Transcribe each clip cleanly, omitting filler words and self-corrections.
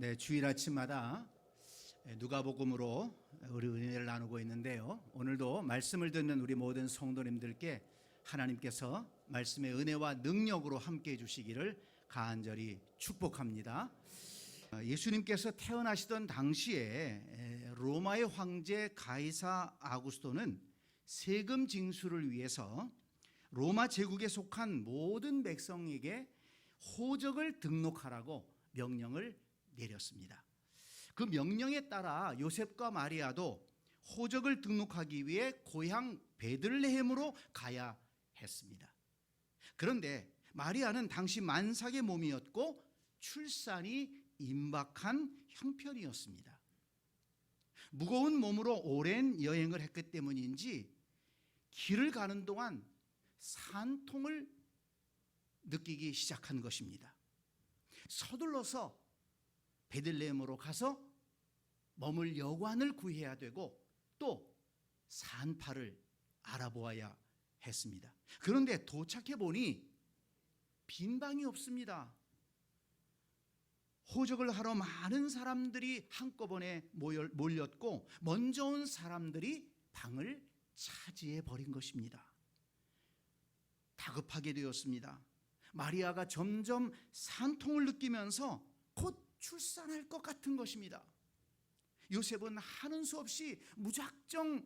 네, 주일 아침마다 누가복음으로 우리 은혜를 나누고 있는데요. 오늘도 말씀을 듣는 우리 모든 성도님들께 하나님께서 말씀의 은혜와 능력으로 함께해 주시기를 간절히 축복합니다. 예수님께서 태어나시던 당시에 로마의 황제 가이사 아구스토는 세금 징수를 위해서 로마 제국에 속한 모든 백성에게 호적을 등록하라고 명령을 내렸습니다. 그 명령에 따라 요셉과 마리아도 호적을 등록하기 위해 고향 베들레헴으로 가야 했습니다. 그런데 마리아는 당시 만삭의 몸이었고 출산이 임박한 형편이었습니다. 무거운 몸으로 오랜 여행을 했기 때문인지 길을 가는 동안 산통을 느끼기 시작한 것입니다. 서둘러서 베들레헴으로 가서 머물 여관을 구해야 되고 또 산파를 알아보아야 했습니다. 그런데 도착해 보니 빈 방이 없습니다. 호적을 하러 많은 사람들이 한꺼번에 몰렸고 먼저 온 사람들이 방을 차지해 버린 것입니다. 다급하게 되었습니다. 마리아가 점점 산통을 느끼면서 곧 출산할 것 같은 것입니다. 요셉은 하는 수 없이 무작정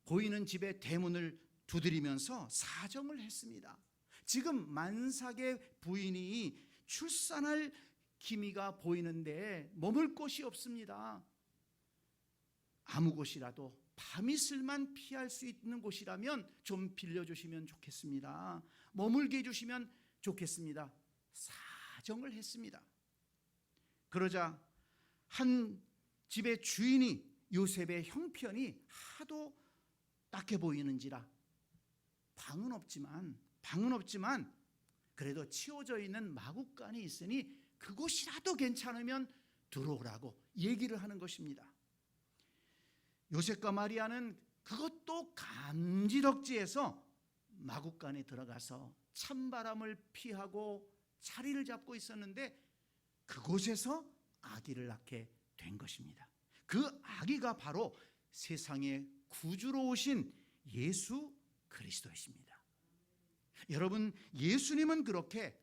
보이는 집의 대문을 두드리면서 사정을 했습니다. 지금 만삭의 부인이 출산할 기미가 보이는데 머물 곳이 없습니다. 아무 곳이라도 밤이슬만 피할 수 있는 곳이라면 좀 빌려주시면 좋겠습니다. 머물게 해주시면 좋겠습니다. 사정을 했습니다. 그러자 한 집의 주인이 요셉의 형편이 하도 딱해 보이는지라 방은 없지만 그래도 치워져 있는 마구간이 있으니 그곳이라도 괜찮으면 들어오라고 얘기를 하는 것입니다. 요셉과 마리아는 그것도 감지덕지에서 마구간에 들어가서 찬바람을 피하고 자리를 잡고 있었는데 그곳에서 아기를 낳게 된 것입니다. 그 아기가 바로 세상의 구주로 오신 예수 그리스도이십니다. 여러분, 예수님은 그렇게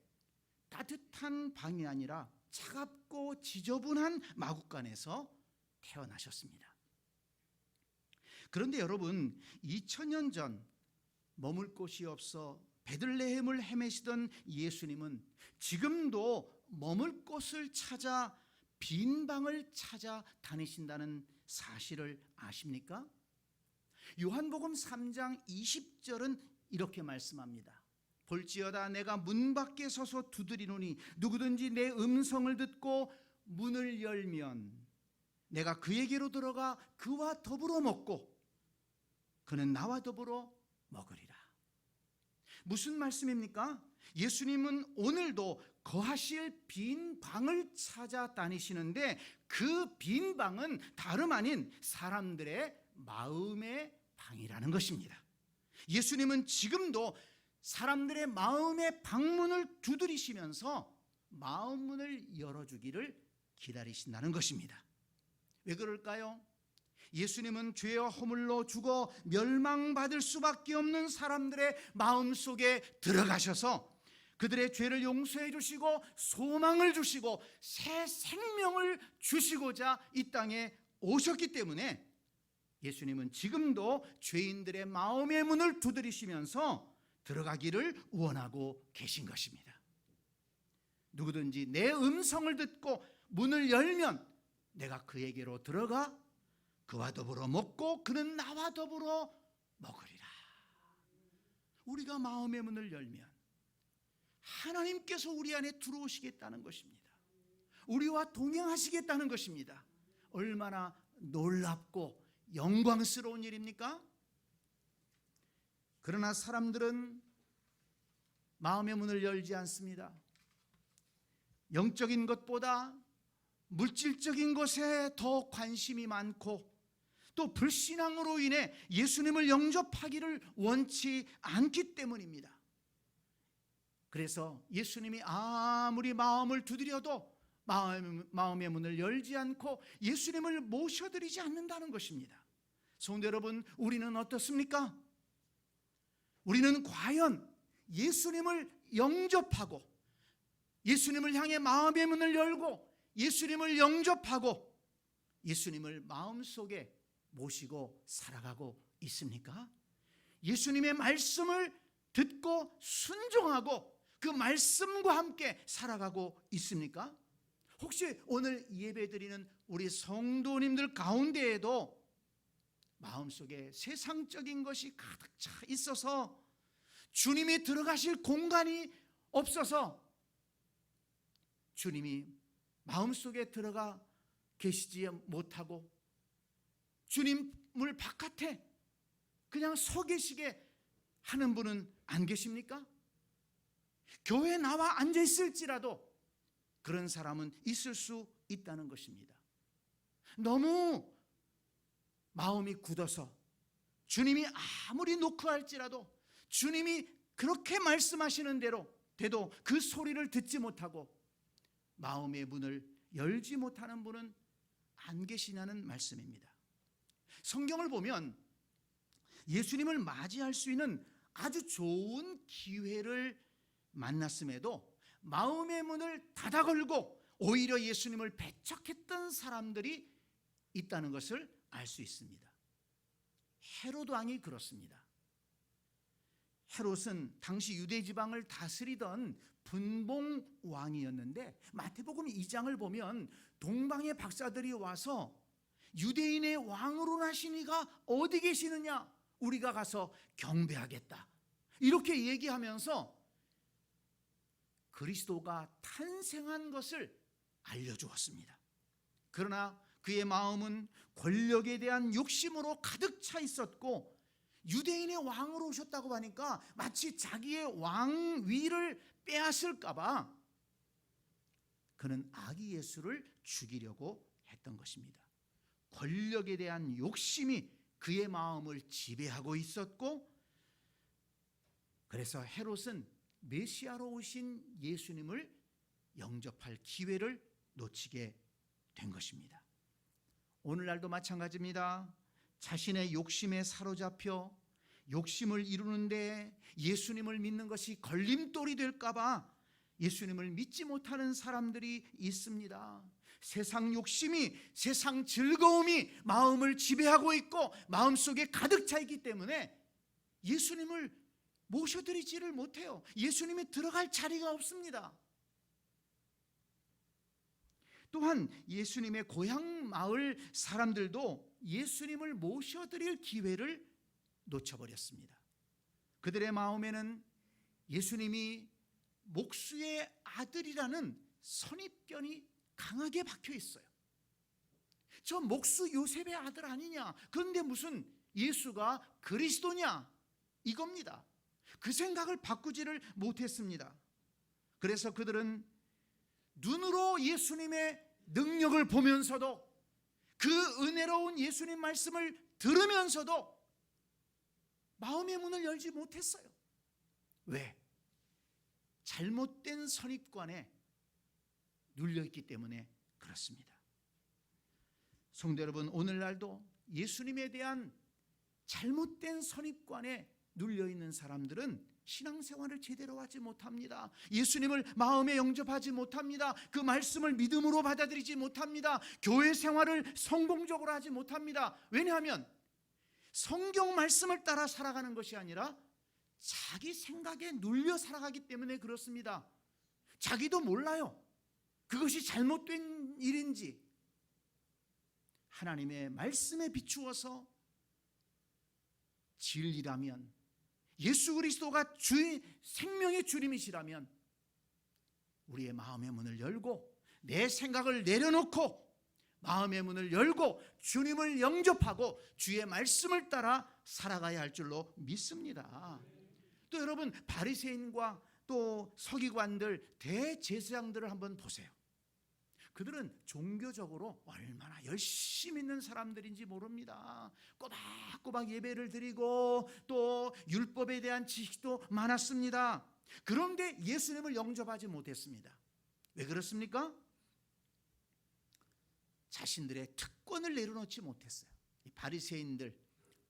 따뜻한 방이 아니라 차갑고 지저분한 마구간에서 태어나셨습니다. 그런데 여러분, 2000년 전 머물 곳이 없어 베들레헴을 헤매시던 예수님은 지금도 머물 곳을 찾아 빈 방을 찾아 다니신다는 사실을 아십니까? 요한복음 3장 20절은 이렇게 말씀합니다. 볼지어다 내가 문 밖에 서서 두드리노니 누구든지 내 음성을 듣고 문을 열면 내가 그에게로 들어가 그와 더불어 먹고 그는 나와 더불어 먹으리라. 무슨 말씀입니까? 예수님은 오늘도 거하실 빈 방을 찾아 다니시는데 그 빈 방은 다름 아닌 사람들의 마음의 방이라는 것입니다. 예수님은 지금도 사람들의 마음의 방문을 두드리시면서 마음 문을 열어주기를 기다리신다는 것입니다. 왜 그럴까요? 예수님은 죄와 허물로 죽어 멸망받을 수밖에 없는 사람들의 마음속에 들어가셔서 그들의 죄를 용서해 주시고 소망을 주시고 새 생명을 주시고자 이 땅에 오셨기 때문에 예수님은 지금도 죄인들의 마음의 문을 두드리시면서 들어가기를 원하고 계신 것입니다. 누구든지 내 음성을 듣고 문을 열면 내가 그에게로 들어가 그와 더불어 먹고 그는 나와 더불어 먹으리라. 우리가 마음의 문을 열면 하나님께서 우리 안에 들어오시겠다는 것입니다. 우리와 동행하시겠다는 것입니다. 얼마나 놀랍고 영광스러운 일입니까? 그러나 사람들은 마음의 문을 열지 않습니다. 영적인 것보다 물질적인 것에 더 관심이 많고 또 불신앙으로 인해 예수님을 영접하기를 원치 않기 때문입니다. 그래서 예수님이 아무리 마음을 두드려도 마음의 문을 열지 않고 예수님을 모셔드리지 않는다는 것입니다. 성도 여러분, 우리는 어떻습니까? 우리는 과연 예수님을 영접하고 예수님을 향해 마음의 문을 열고 예수님을 영접하고 예수님을 마음속에 모시고 살아가고 있습니까? 예수님의 말씀을 듣고 순종하고 그 말씀과 함께 살아가고 있습니까? 혹시 오늘 예배드리는 우리 성도님들 가운데에도 마음속에 세상적인 것이 가득 차 있어서 주님이 들어가실 공간이 없어서 주님이 마음속에 들어가 계시지 못하고 주님을 바깥에 그냥 서 계시게 하는 분은 안 계십니까? 교회에 나와 앉아 있을지라도 그런 사람은 있을 수 있다는 것입니다. 너무 마음이 굳어서 주님이 아무리 노크할지라도 주님이 그렇게 말씀하시는 대로 돼도 그 소리를 듣지 못하고 마음의 문을 열지 못하는 분은 안 계시냐는 말씀입니다. 성경을 보면 예수님을 맞이할 수 있는 아주 좋은 기회를 만났음에도 마음의 문을 닫아 걸고 오히려 예수님을 배척했던 사람들이 있다는 것을 알 수 있습니다. 헤롯 왕이 그렇습니다. 헤롯은 당시 유대 지방을 다스리던 분봉 왕이었는데 마태복음 2장을 보면 동방의 박사들이 와서 유대인의 왕으로 나신 이가 어디 계시느냐? 우리가 가서 경배하겠다. 이렇게 얘기하면서 그리스도가 탄생한 것을 알려주었습니다. 그러나 그의 마음은 권력에 대한 욕심으로 가득 차 있었고 유대인의 왕으로 오셨다고 하니까 마치 자기의 왕위를 빼앗을까 봐 그는 아기 예수를 죽이려고 했던 것입니다. 권력에 대한 욕심이 그의 마음을 지배하고 있었고 그래서 헤롯은 메시아로 오신 예수님을 영접할 기회를 놓치게 된 것입니다. 오늘날도 마찬가지입니다. 자신의 욕심에 사로잡혀 욕심을 이루는데 예수님을 믿는 것이 걸림돌이 될까 봐 예수님을 믿지 못하는 사람들이 있습니다. 세상 욕심이, 세상 즐거움이 마음을 지배하고 있고 마음속에 가득 차 있기 때문에 예수님을 모셔드리지를 못해요. 예수님이 들어갈 자리가 없습니다. 또한 예수님의 고향 마을 사람들도 예수님을 모셔드릴 기회를 놓쳐버렸습니다. 그들의 마음에는 예수님이 목수의 아들이라는 선입견이 강하게 박혀 있어요. 저 목수 요셉의 아들 아니냐? 그런데 무슨 예수가 그리스도냐? 이겁니다. 그 생각을 바꾸지를 못했습니다. 그래서 그들은 눈으로 예수님의 능력을 보면서도 그 은혜로운 예수님 말씀을 들으면서도 마음의 문을 열지 못했어요. 왜? 잘못된 선입관에 눌려있기 때문에 그렇습니다. 성도 여러분, 오늘날도 예수님에 대한 잘못된 선입관에 눌려있는 사람들은 신앙생활을 제대로 하지 못합니다. 예수님을 마음에 영접하지 못합니다. 그 말씀을 믿음으로 받아들이지 못합니다. 교회 생활을 성공적으로 하지 못합니다. 왜냐하면 성경 말씀을 따라 살아가는 것이 아니라 자기 생각에 눌려 살아가기 때문에 그렇습니다. 자기도 몰라요. 그것이 잘못된 일인지. 하나님의 말씀에 비추어서 진리라면, 예수 그리스도가 주의 생명의 주님이시라면 우리의 마음의 문을 열고 내 생각을 내려놓고 마음의 문을 열고 주님을 영접하고 주의 말씀을 따라 살아가야 할 줄로 믿습니다. 또 여러분, 바리새인과 또 서기관들, 대제사장들을 한번 보세요. 그들은 종교적으로 얼마나 열심히 있는 사람들인지 모릅니다. 꼬박꼬박 예배를 드리고 또 율법에 대한 지식도 많았습니다. 그런데 예수님을 영접하지 못했습니다. 왜 그렇습니까? 자신들의 특권을 내려놓지 못했어요. 바리새인들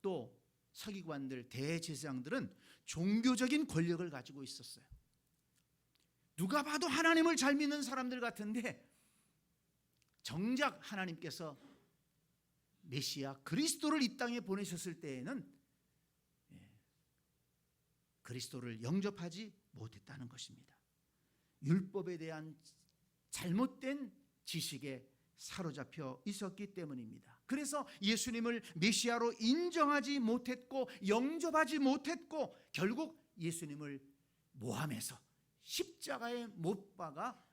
또 서기관들, 대제사장들은 종교적인 권력을 가지고 있었어요. 누가 봐도 하나님을 잘 믿는 사람들 같은데 정작 하나님께서 메시아 그리스도를 이 땅에 보내셨을 때에는 그리스도를 영접하지 못했다는 것입니다. 율법에 대한 잘못된 지식에 사로잡혀 있었기 때문입니다. 그래서 예수님을 메시아로 인정하지 못했고 영접하지 못했고 결국 예수님을 모함해서 십자가에 못 박아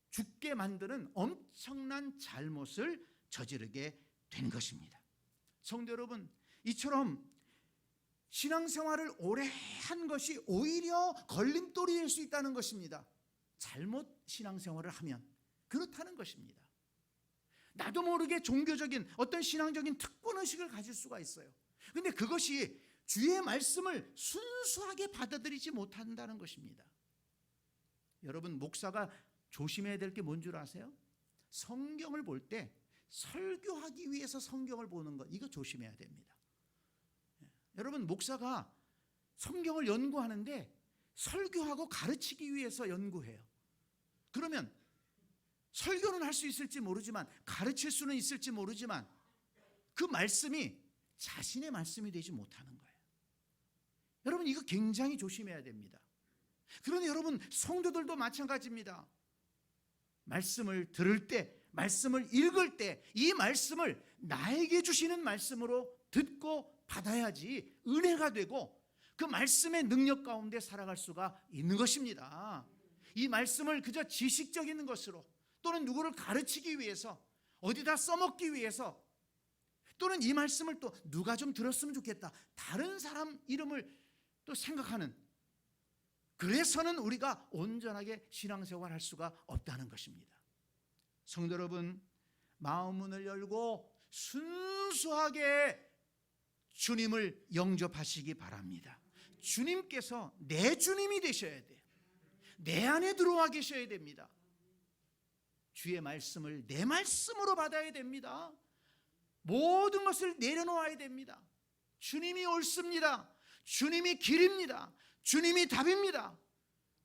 죽게 만드는 엄청난 잘못을 저지르게 된 것입니다. 성도 여러분, 이처럼 신앙생활을 오래 한 것이 오히려 걸림돌이 될 수 있다는 것입니다. 잘못 신앙생활을 하면 그렇다는 것입니다. 나도 모르게 종교적인 어떤 신앙적인 특권의식을 가질 수가 있어요. 그런데 그것이 주의 말씀을 순수하게 받아들이지 못한다는 것입니다. 여러분, 목사가 조심해야 될 게 뭔 줄 아세요? 성경을 볼 때 설교하기 위해서 성경을 보는 것, 이거 조심해야 됩니다. 여러분, 목사가 성경을 연구하는데 설교하고 가르치기 위해서 연구해요. 그러면 설교는 할 수 있을지 모르지만 가르칠 수는 있을지 모르지만 그 말씀이 자신의 말씀이 되지 못하는 거예요. 여러분, 이거 굉장히 조심해야 됩니다. 그런데 여러분, 성도들도 마찬가지입니다. 말씀을 들을 때, 말씀을 읽을 때 이 말씀을 나에게 주시는 말씀으로 듣고 받아야지 은혜가 되고 그 말씀의 능력 가운데 살아갈 수가 있는 것입니다. 이 말씀을 그저 지식적인 것으로 또는 누구를 가르치기 위해서 어디다 써먹기 위해서 또는 이 말씀을 또 누가 좀 들었으면 좋겠다, 다른 사람 이름을 또 생각하는, 그래서는 우리가 온전하게 신앙생활을 할 수가 없다는 것입니다. 성도 여러분, 마음 문을 열고 순수하게 주님을 영접하시기 바랍니다. 주님께서 내 주님이 되셔야 돼요. 내 안에 들어와 계셔야 됩니다. 주의 말씀을 내 말씀으로 받아야 됩니다. 모든 것을 내려놓아야 됩니다. 주님이 옳습니다. 주님이 길입니다. 주님이 답입니다.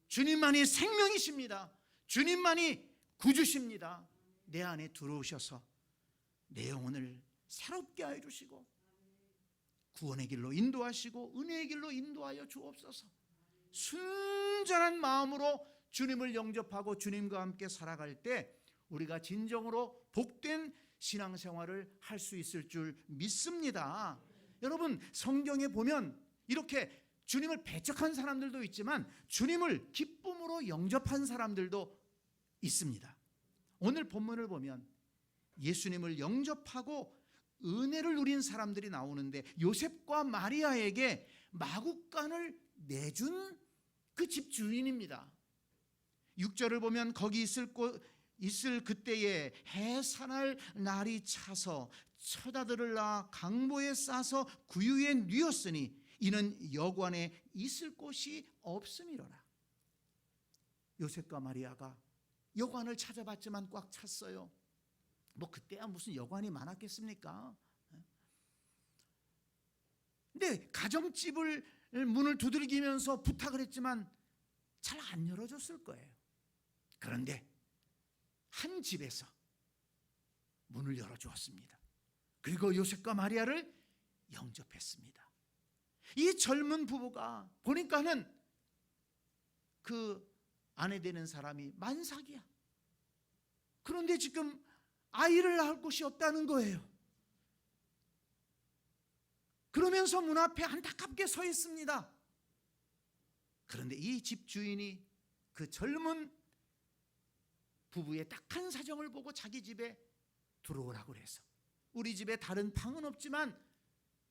주님만이 생명이십니다. 주님만이 구주십니다. 내 안에 들어오셔서 내 영혼을 새롭게 하여 주시고 구원의 길로 인도하시고 은혜의 길로 인도하여 주옵소서. 순전한 마음으로 주님을 영접하고 주님과 함께 살아갈 때 우리가 진정으로 복된 신앙생활을 할 수 있을 줄 믿습니다. 여러분, 성경에 보면 이렇게 주님을 배척한 사람들도 있지만 주님을 기쁨으로 영접한 사람들도 있습니다. 오늘 본문을 보면 예수님을 영접하고 은혜를 누린 사람들이 나오는데 요셉과 마리아에게 마구간을 내준 그 집 주인입니다. 6절을 보면 거기 있을 그때에 해산할 날이 차서 처자들을 낳아 강보에 싸서 구유에 뉘었으니 이는 여관에 있을 곳이 없음이로라. 요셉과 마리아가 여관을 찾아봤지만 꽉 찼어요. 뭐 그때야 무슨 여관이 많았겠습니까? 근데 가정집을 문을 두들기면서 부탁을 했지만 잘 안 열어줬을 거예요. 그런데 한 집에서 문을 열어주었습니다. 그리고 요셉과 마리아를 영접했습니다. 이 젊은 부부가 보니까는 그 아내 되는 사람이 만삭이야. 그런데 지금 아이를 낳을 곳이 없다는 거예요. 그러면서 문 앞에 안타깝게 서 있습니다. 그런데 이 집 주인이 그 젊은 부부의 딱한 사정을 보고 자기 집에 들어오라고 그래서 우리 집에 다른 방은 없지만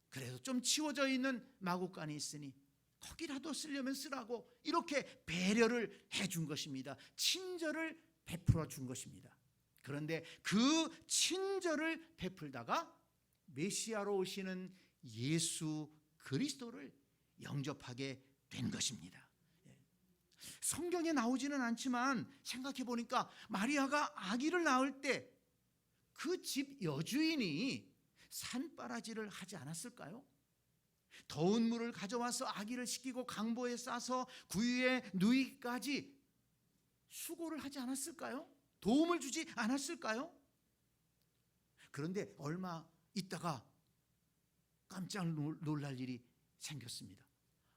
그래도 좀 치워져 있는 마구간이 있으니 거기라도 쓰려면 쓰라고 이렇게 배려를 해준 것입니다. 친절을 베풀어 준 것입니다. 그런데 그 친절을 베풀다가 메시아로 오시는 예수 그리스도를 영접하게 된 것입니다. 성경에 나오지는 않지만 생각해 보니까 마리아가 아기를 낳을 때 그 집 여주인이 산바라지를 하지 않았을까요? 더운 물을 가져와서 아기를 씻기고 강보에 싸서 구유에 누이기까지 수고를 하지 않았을까요? 도움을 주지 않았을까요? 그런데 얼마 있다가 깜짝 놀랄 일이 생겼습니다.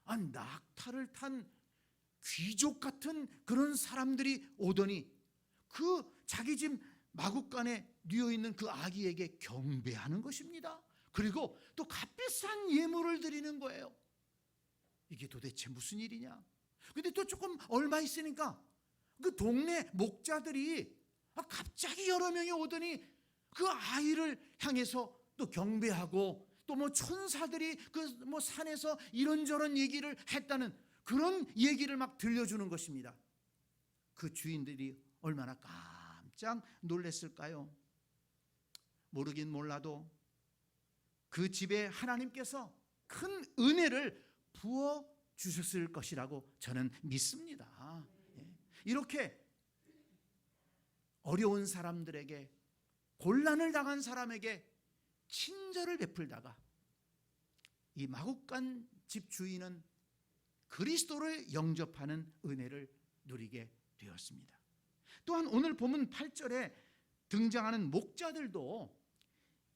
낙타를 탄 귀족 같은 그런 사람들이 오더니 그 자기 집 마구간에 누워있는 그 아기에게 경배하는 것입니다. 그리고 또 값비싼 예물을 드리는 거예요. 이게 도대체 무슨 일이냐? 근데 또 조금 얼마 있으니까 그 동네 목자들이 갑자기 여러 명이 오더니 그 아이를 향해서 또 경배하고 또 뭐 천사들이 그 뭐 산에서 이런저런 얘기를 했다는 그런 얘기를 막 들려주는 것입니다. 그 주인들이 얼마나 깜짝 놀랐을까요? 모르긴 몰라도 그 집에 하나님께서 큰 은혜를 부어 주셨을 것이라고 저는 믿습니다. 이렇게 어려운 사람들에게, 곤란을 당한 사람에게 친절을 베풀다가 이 마구간 집 주인은 그리스도를 영접하는 은혜를 누리게 되었습니다. 또한 오늘 본문 8절에 등장하는 목자들도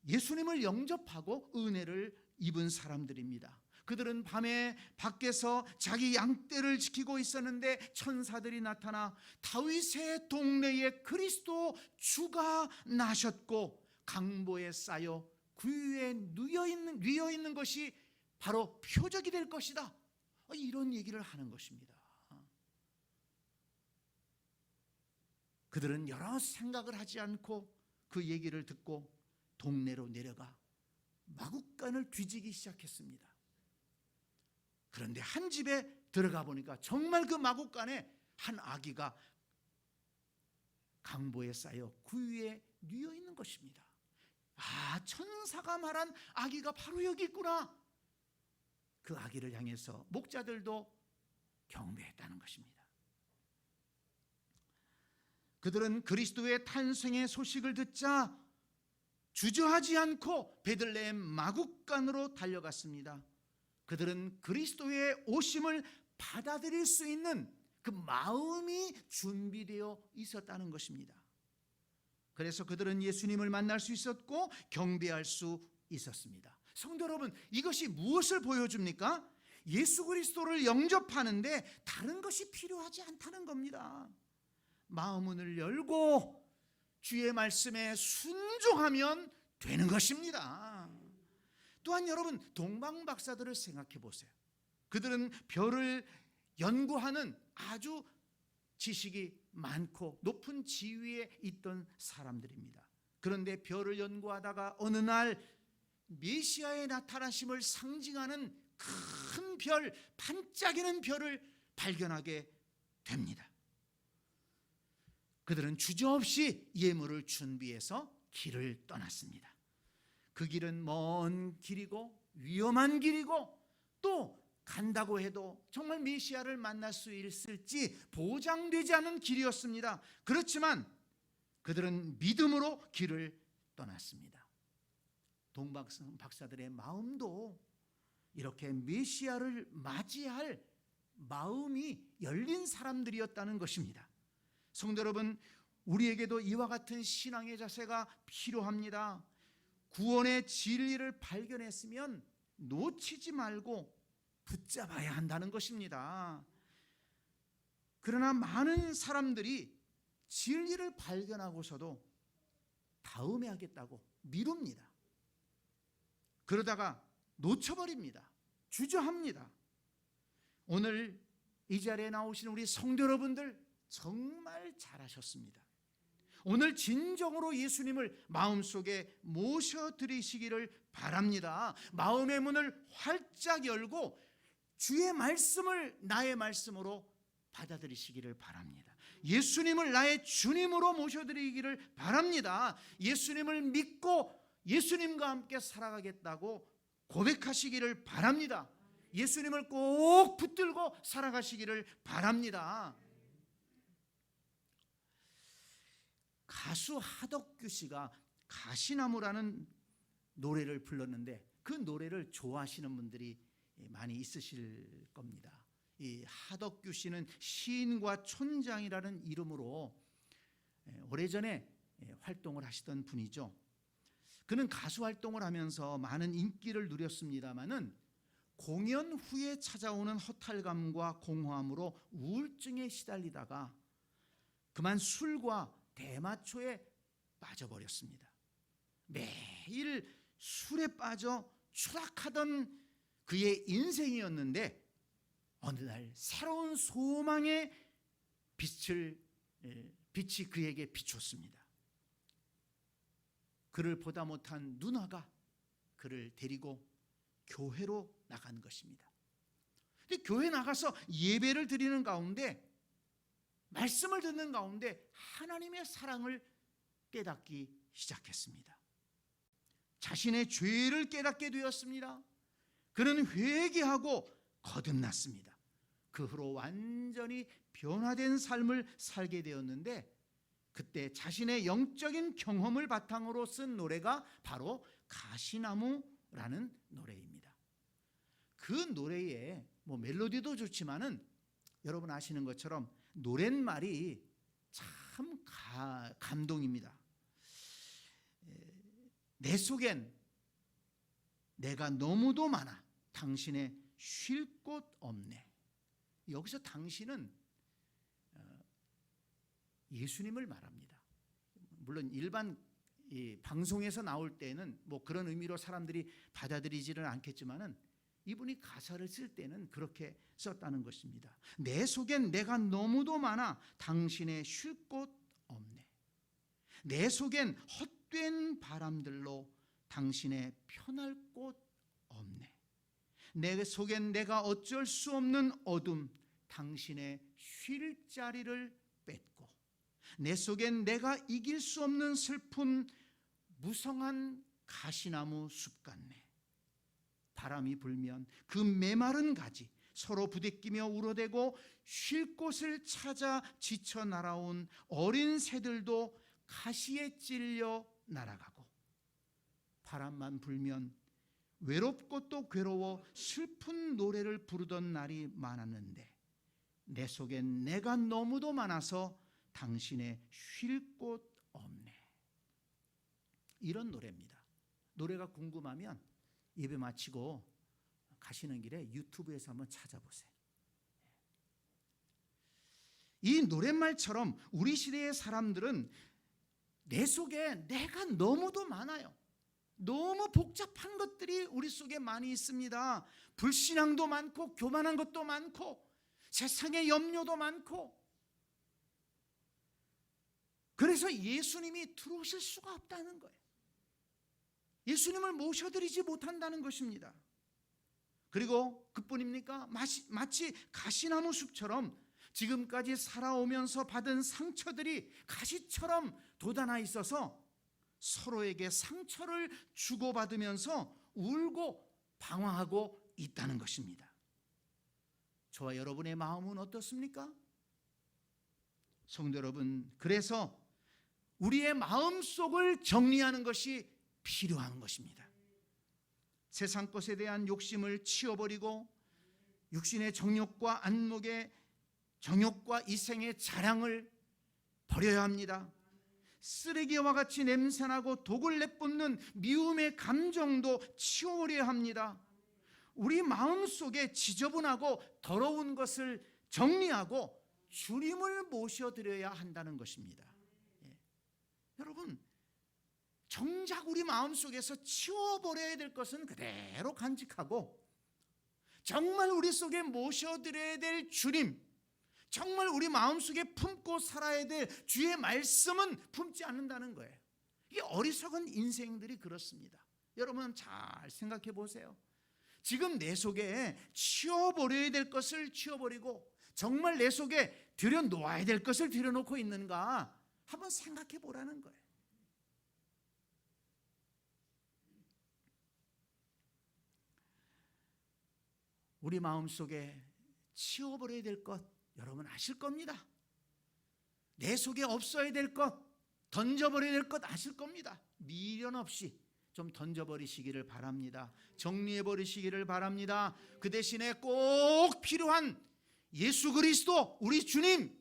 예수님을 영접하고 은혜를 입은 사람들입니다. 그들은 밤에 밖에서 자기 양떼를 지키고 있었는데 천사들이 나타나 다윗의 동네에 그리스도 주가 나셨고 강보에 쌓여 구유에 누워 있는 것이 바로 표적이 될 것이다. 이런 얘기를 하는 것입니다. 그들은 여러 생각을 하지 않고 그 얘기를 듣고 동네로 내려가 마구간을 뒤지기 시작했습니다. 그런데 한 집에 들어가 보니까 정말 그 마구간에 한 아기가 강보에 쌓여 구유에 누워 있는 것입니다. 천사가 말한 아기가 바로 여기 있구나. 그 아기를 향해서 목자들도 경배했다는 것입니다. 그들은 그리스도의 탄생의 소식을 듣자 주저하지 않고 베들레헴 마구간으로 달려갔습니다. 그들은 그리스도의 오심을 받아들일 수 있는 그 마음이 준비되어 있었다는 것입니다. 그래서 그들은 예수님을 만날 수 있었고 경배할 수 있었습니다. 성도 여러분, 이것이 무엇을 보여줍니까? 예수 그리스도를 영접하는데 다른 것이 필요하지 않다는 겁니다. 마음문을 열고 주의 말씀에 순종하면 되는 것입니다. 또한 여러분, 동방 박사들을 생각해 보세요. 그들은 별을 연구하는 아주 지식이 많고 높은 지위에 있던 사람들입니다. 그런데 별을 연구하다가 어느 날 메시아의 나타나심을 상징하는 큰 별, 반짝이는 별을 발견하게 됩니다. 그들은 주저없이 예물을 준비해서 길을 떠났습니다. 그 길은 먼 길이고 위험한 길이고 또 간다고 해도 정말 메시아를 만날 수 있을지 보장되지 않은 길이었습니다. 그렇지만 그들은 믿음으로 길을 떠났습니다. 동방 박사들의 마음도 이렇게 메시아를 맞이할 마음이 열린 사람들이었다는 것입니다. 성도 여러분, 우리에게도 이와 같은 신앙의 자세가 필요합니다. 구원의 진리를 발견했으면 놓치지 말고 붙잡아야 한다는 것입니다. 그러나 많은 사람들이 진리를 발견하고서도 다음에 하겠다고 미룹니다. 그러다가 놓쳐버립니다. 주저합니다. 오늘 이 자리에 나오신 우리 성도 여러분들 정말 잘하셨습니다. 오늘 진정으로 예수님을 마음속에 모셔드리시기를 바랍니다. 마음의 문을 활짝 열고 주의 말씀을 나의 말씀으로 받아들이시기를 바랍니다. 예수님을 나의 주님으로 모셔드리기를 바랍니다. 예수님을 믿고 예수님과 함께 살아가겠다고 고백하시기를 바랍니다. 예수님을 꼭 붙들고 살아가시기를 바랍니다. 가수 하덕규 씨가 가시나무라는 노래를 불렀는데 그 노래를 좋아하시는 분들이 많이 있으실 겁니다. 이 하덕규 씨는 시인과 촌장이라는 이름으로 오래전에 활동을 하시던 분이죠. 그는 가수 활동을 하면서 많은 인기를 누렸습니다마는 공연 후에 찾아오는 허탈감과 공허함으로 우울증에 시달리다가 그만 술과 대마초에 빠져버렸습니다. 매일 술에 빠져 추락하던 그의 인생이었는데 어느 날 새로운 소망의 빛이 그에게 비췄습니다. 그를 보다 못한 누나가 그를 데리고 교회로 나간 것입니다. 근데 교회 나가서 예배를 드리는 가운데 말씀을 듣는 가운데 하나님의 사랑을 깨닫기 시작했습니다. 자신의 죄를 깨닫게 되었습니다. 그는 회개하고 거듭났습니다. 그 후로 완전히 변화된 삶을 살게 되었는데 그때 자신의 영적인 경험을 바탕으로 쓴 노래가 바로 가시나무라는 노래입니다. 그 노래에 멜로디도 좋지만은 여러분 아시는 것처럼 노랫말이 참 감동입니다. 내 속엔 내가 너무도 많아 당신의 쉴 곳 없네. 여기서 당신은 예수님을 말합니다. 물론 일반 방송에서 나올 때는 그런 의미로 사람들이 받아들이지는 않겠지만은 이분이 가사를 쓸 때는 그렇게 썼다는 것입니다. 내 속엔 내가 너무도 많아 당신의 쉴 곳 없네. 내 속엔 헛된 바람들로 당신의 편할 곳 없네. 내 속엔 내가 어쩔 수 없는 어둠 당신의 쉴 자리를 뺏고 내 속엔 내가 이길 수 없는 슬픔 무성한 가시나무 숲 같네. 바람이 불면 그 메마른 가지 서로 부대끼며 울어대고 쉴 곳을 찾아 지쳐 날아온 어린 새들도 가시에 찔려 날아가고 바람만 불면 외롭고 또 괴로워 슬픈 노래를 부르던 날이 많았는데 내 속엔 내가 너무도 많아서 당신의 쉴 곳 없네. 이런 노래입니다. 노래가 궁금하면 예배 마치고 가시는 길에 유튜브에서 한번 찾아보세요. 이 노랫말처럼 우리 시대의 사람들은 내 속에 내가 너무도 많아요. 너무 복잡한 것들이 우리 속에 많이 있습니다. 불신앙도 많고 교만한 것도 많고 세상의 염려도 많고 그래서 예수님이 들어오실 수가 없다는 거예요. 예수님을 모셔드리지 못한다는 것입니다. 그리고 그뿐입니까? 마치 가시나무 숲처럼 지금까지 살아오면서 받은 상처들이 가시처럼 돋아나 있어서 서로에게 상처를 주고받으면서 울고 방황하고 있다는 것입니다. 저와 여러분의 마음은 어떻습니까? 성도 여러분, 그래서 우리의 마음속을 정리하는 것이 필요한 것입니다. 세상 것에 대한 욕심을 치워버리고 육신의 정욕과 안목의 정욕과 이생의 자랑을 버려야 합니다. 쓰레기와 같이 냄새나고 독을 내뿜는 미움의 감정도 치워버려야 합니다. 우리 마음속에 지저분하고 더러운 것을 정리하고 주님을 모셔드려야 한다는 것입니다. 여러분, 정작 우리 마음속에서 치워버려야 될 것은 그대로 간직하고 정말 우리 속에 모셔드려야 될 주님, 정말 우리 마음속에 품고 살아야 될 주의 말씀은 품지 않는다는 거예요. 이 어리석은 인생들이 그렇습니다. 여러분 잘 생각해 보세요. 지금 내 속에 치워버려야 될 것을 치워버리고 정말 내 속에 들여놓아야 될 것을 들여놓고 있는가 한번 생각해 보라는 거예요. 우리 마음속에 치워버려야 될 것 여러분 아실 겁니다. 내 속에 없어야 될 것, 던져버려야 될 것 아실 겁니다. 미련 없이 좀 던져버리시기를 바랍니다. 정리해버리시기를 바랍니다. 그 대신에 꼭 필요한 예수 그리스도 우리 주님,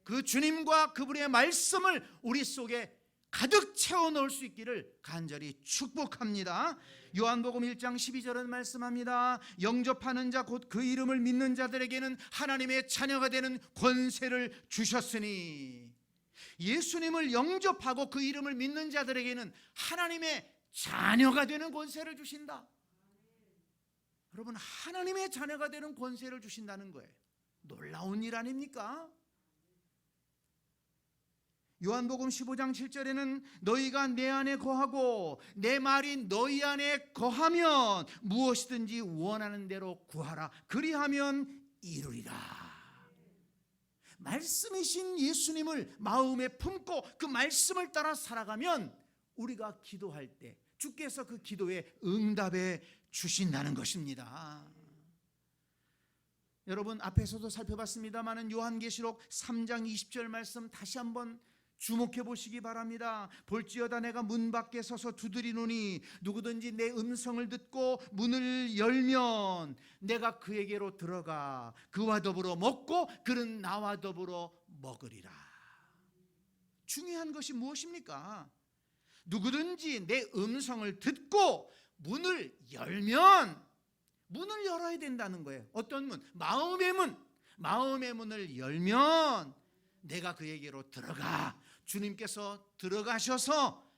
그 주님과 그분의 말씀을 우리 속에 가득 채워 넣을 수 있기를 간절히 축복합니다. 요한복음 1장 12절은 말씀합니다. 영접하는 자 곧 그 이름을 믿는 자들에게는 하나님의 자녀가 되는 권세를 주셨으니, 예수님을 영접하고 그 이름을 믿는 자들에게는 하나님의 자녀가 되는 권세를 주신다. 여러분, 하나님의 자녀가 되는 권세를 주신다는 거예요. 놀라운 일 아닙니까? 요한복음 15장 7절에는 너희가 내 안에 거하고 내 말이 너희 안에 거하면 무엇이든지 원하는 대로 구하라. 그리하면 이루리라. 말씀이신 예수님을 마음에 품고 그 말씀을 따라 살아가면 우리가 기도할 때 주께서 그 기도에 응답해 주신다는 것입니다. 여러분, 앞에서도 살펴봤습니다마는 요한계시록 3장 20절 말씀 다시 한번 주목해 보시기 바랍니다. 볼지어다 내가 문 밖에 서서 두드리노니 누구든지 내 음성을 듣고 문을 열면 내가 그에게로 들어가 그와 더불어 먹고 그는 나와 더불어 먹으리라. 중요한 것이 무엇입니까? 누구든지 내 음성을 듣고 문을 열면, 문을 열어야 된다는 거예요. 어떤 문? 마음의 문. 마음의 문을 열면 내가 그에게로 들어가, 주님께서 들어가셔서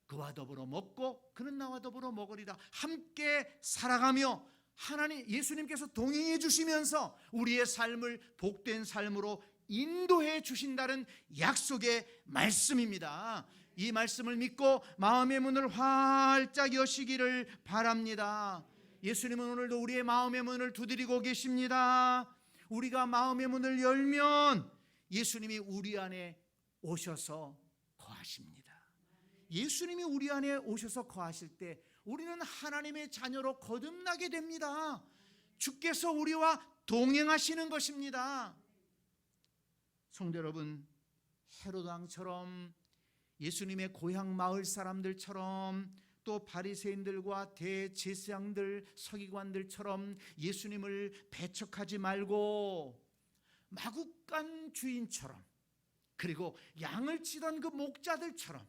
그와 더불어 먹고 그는 나와 더불어 먹으리라. 함께 살아가며 하나님 예수님께서 동행해 주시면서 우리의 삶을 복된 삶으로 인도해 주신다는 약속의 말씀입니다. 이 말씀을 믿고 마음의 문을 활짝 여시기를 바랍니다. 예수님은 오늘도 우리의 마음의 문을 두드리고 계십니다. 우리가 마음의 문을 열면 예수님이 우리 안에 오셔서 거하십니다. 예수님이 우리 안에 오셔서 거하실 때 우리는 하나님의 자녀로 거듭나게 됩니다. 주께서 우리와 동행하시는 것입니다. 성도 여러분, 헤롯 왕처럼 예수님의 고향 마을 사람들처럼 또 바리새인들과 대제사장들, 서기관들처럼 예수님을 배척하지 말고 마구간 주인처럼, 그리고 양을 치던 그 목자들처럼,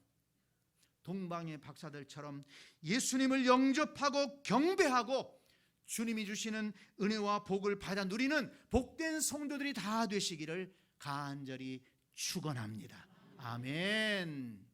동방의 박사들처럼 예수님을 영접하고 경배하고 주님이 주시는 은혜와 복을 받아 누리는 복된 성도들이 다 되시기를 간절히 축원합니다. 아멘.